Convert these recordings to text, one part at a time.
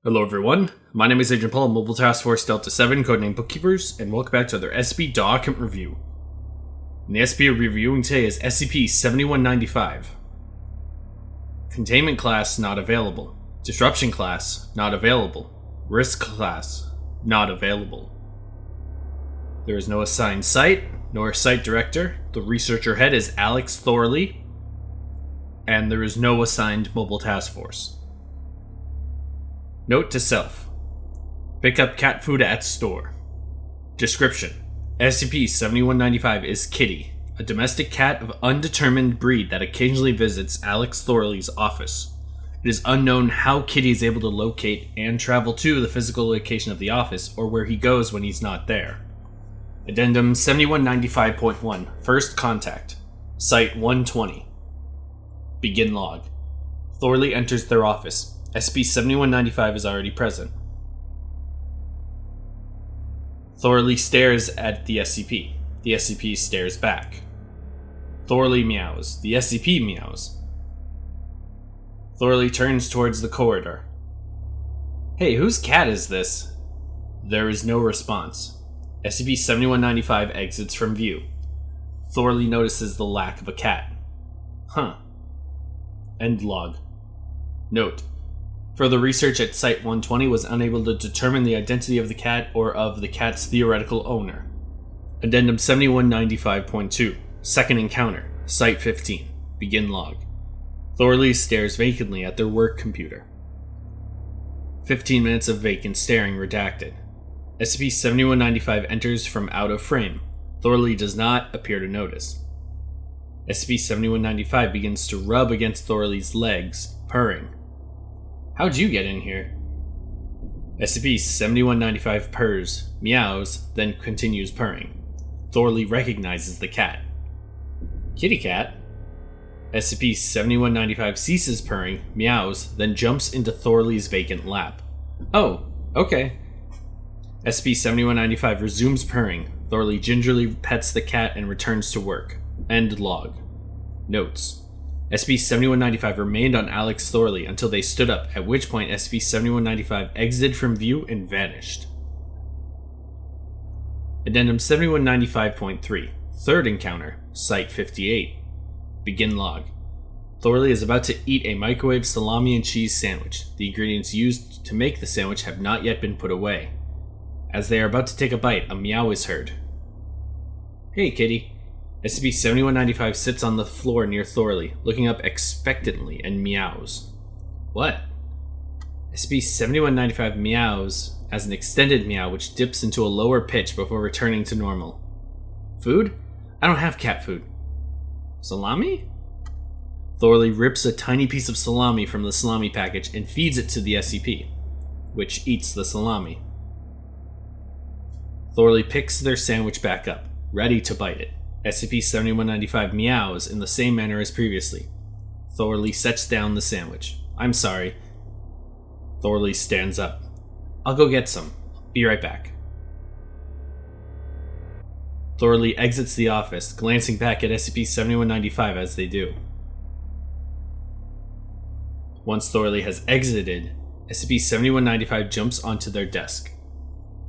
Hello everyone, my name is Agent Paul, Mobile Task Force Delta 7, codename Bookkeepers, and welcome back to another SCP document review. And the SCP we're reviewing today is SCP-7195. Containment class not available. Disruption class not available. Risk class not available. There is no assigned site, nor site director. The researcher head is Alex Thorley, and there is no assigned Mobile Task Force. Note to self. Pick up cat food at store. Description. SCP-7195 is Kitty, a domestic cat of undetermined breed that occasionally visits Alex Thorley's office. It is unknown how Kitty is able to locate and travel to the physical location of the office or where he goes when he's not there. Addendum 7195.1 First Contact. Site 120. Begin log. Thorley enters their office. SCP-7195 is already present. Thorley stares at the SCP. The SCP stares back. Thorley meows. The SCP meows. Thorley turns towards the corridor. Hey, whose cat is this? There is no response. SCP-7195 exits from view. Thorley notices the lack of a cat. End log. Note. Further research at Site 120 was unable to determine the identity of the cat or of the cat's theoretical owner. Addendum 7195.2 Second Encounter. Site 15. Begin log. Thorley stares vacantly at their work computer. 15 minutes of vacant staring redacted. SCP-7195 enters from out of frame. Thorley does not appear to notice. SCP-7195 begins to rub against Thorley's legs, purring. How'd you get in here? SCP-7195 purrs, meows, then continues purring. Thorley recognizes the cat. Kitty cat? SCP-7195 ceases purring, meows, then jumps into Thorley's vacant lap. Oh, okay. SCP-7195 resumes purring. Thorley gingerly pets the cat and returns to work. End log. Notes. SCP-7195 remained on Alex Thorley until they stood up, at which point SCP-7195 exited from view and vanished. Addendum 7195.3 Third Encounter. Site 58. Begin log. Thorley is about to eat a microwave salami and cheese sandwich. The ingredients used to make the sandwich have not yet been put away. As they are about to take a bite, a meow is heard. Hey, kitty. SCP-7195 sits on the floor near Thorley, looking up expectantly and meows. What? SCP-7195 meows as an extended meow which dips into a lower pitch before returning to normal. Food? I don't have cat food. Salami? Thorley rips a tiny piece of salami from the salami package and feeds it to the SCP, which eats the salami. Thorley picks their sandwich back up, ready to bite it. SCP-7195 meows in the same manner as previously. Thorley sets down the sandwich. I'm sorry. Thorley stands up. I'll go get some. Be right back. Thorley exits the office, glancing back at SCP-7195 as they do. Once Thorley has exited, SCP-7195 jumps onto their desk.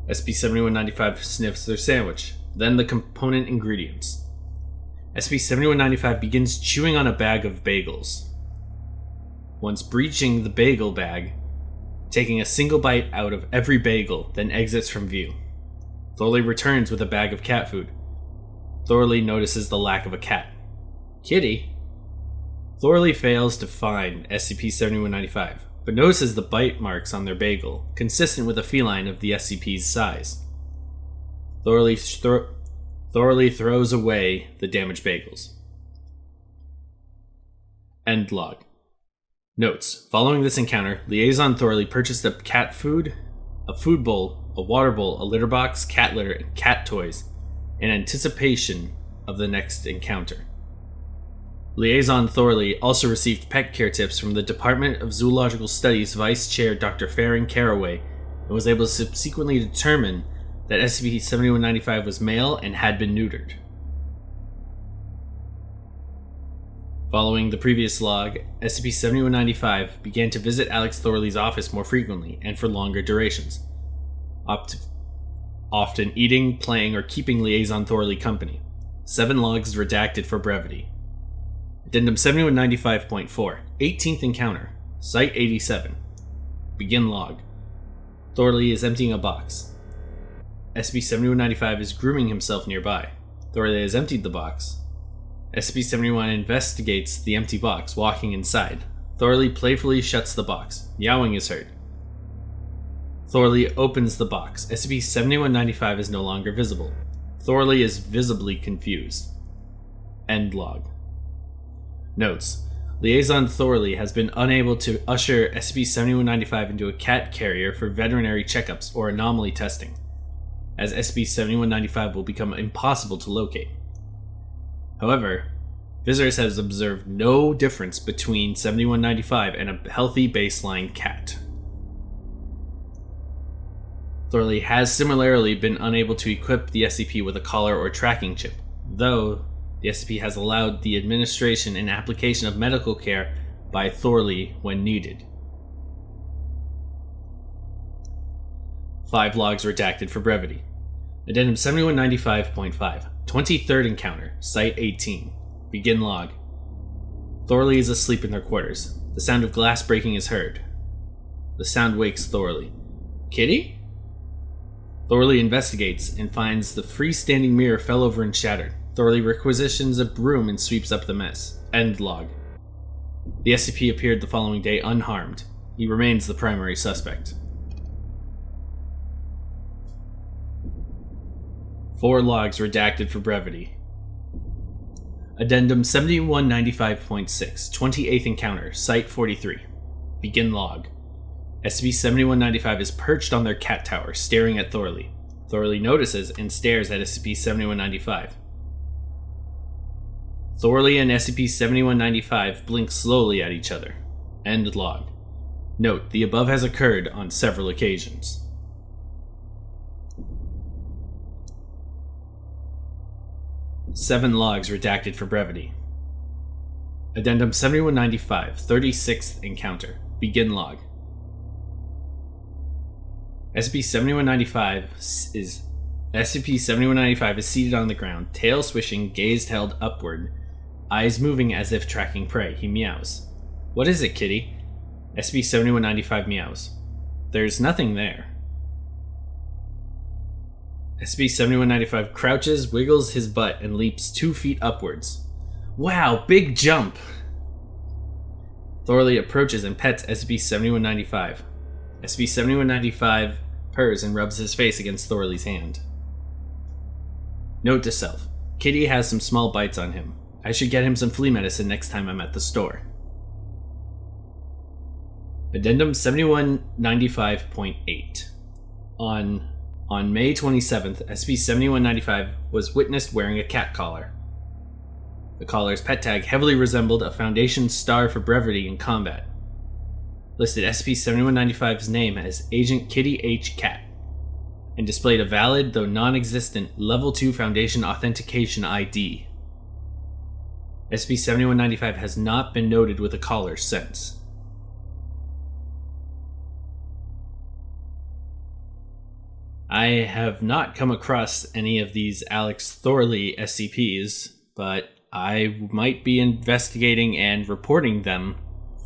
SCP-7195 sniffs their sandwich, then the component ingredients. SCP-7195 begins chewing on a bag of bagels. Once breaching the bagel bag, taking a single bite out of every bagel, then exits from view. Thorley returns with a bag of cat food. Thorley notices the lack of a cat. Kitty? Thorley fails to find SCP-7195, but notices the bite marks on their bagel, consistent with a feline of the SCP's size. Thorley throws away the damaged bagels. End log. Notes. Following this encounter, Liaison Thorley purchased a cat food, a food bowl, a water bowl, a litter box, cat litter, and cat toys in anticipation of the next encounter. Liaison Thorley also received pet care tips from the Department of Zoological Studies Vice Chair Dr. Farron Caraway and was able to subsequently determine that SCP-7195 was male and had been neutered. Following the previous log, SCP-7195 began to visit Alex Thorley's office more frequently and for longer durations, often eating, playing, or keeping Liaison Thorley company. 7 logs redacted for brevity. Addendum 7195.4, 18th Encounter, Site 87. Begin log. Thorley is emptying a box. SCP-7195 is grooming himself nearby. Thorley has emptied the box. SCP-71 investigates the empty box, walking inside. Thorley playfully shuts the box. Meowing is heard. Thorley opens the box. SCP-7195 is no longer visible. Thorley is visibly confused. End log. Notes. Liaison Thorley has been unable to usher SCP-7195 into a cat carrier for veterinary checkups or anomaly testing, as SCP-7195 will become impossible to locate. However, visitors have observed no difference between 7195 and a healthy baseline cat. Thorley has similarly been unable to equip the SCP with a collar or tracking chip, though the SCP has allowed the administration and application of medical care by Thorley when needed. 5 logs redacted for brevity. Addendum 7195.5, 23rd Encounter, Site 18. Begin log. Thorley is asleep in their quarters. The sound of glass breaking is heard. The sound wakes Thorley. Kitty? Thorley investigates and finds the freestanding mirror fell over and shattered. Thorley requisitions a broom and sweeps up the mess. End log. The SCP appeared the following day unharmed. He remains the primary suspect. 4 logs redacted for brevity. Addendum 7195.6, 28th Encounter, Site 43. Begin log. SCP-7195 is perched on their cat tower, staring at Thorley. Thorley notices and stares at SCP-7195. Thorley and SCP-7195 blink slowly at each other. End log. Note, the above has occurred on several occasions. Seven logs redacted for brevity. Addendum 7195, 36th Encounter. Begin log. SCP-7195 is seated on the ground, tail swishing, gaze held upward, eyes moving as if tracking prey. He meows. What is it, kitty? SCP-7195 meows. There's nothing there. SCP-7195 crouches, wiggles his butt, and leaps 2 feet upwards. Wow, big jump! Thorley approaches and pets SCP-7195. SCP-7195 purrs and rubs his face against Thorley's hand. Note to self, Kitty has some small bites on him. I should get him some flea medicine next time I'm at the store. Addendum 7195.8. On May 27th, SCP-7195 was witnessed wearing a cat collar. The collar's pet tag heavily resembled a Foundation star for brevity in combat. Listed SCP-7195's name as Agent Kitty H. Cat, and displayed a valid, though non-existent, Level 2 Foundation Authentication ID. SCP-7195 has not been noted with a collar since. I have not come across any of these Alex Thorley SCPs, but I might be investigating and reporting them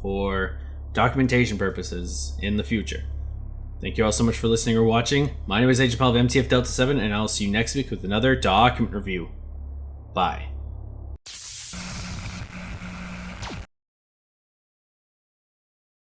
for documentation purposes in the future. Thank you all so much for listening or watching. My name is Agent Paul of MTF Delta 7, and I'll see you next week with another document review. Bye.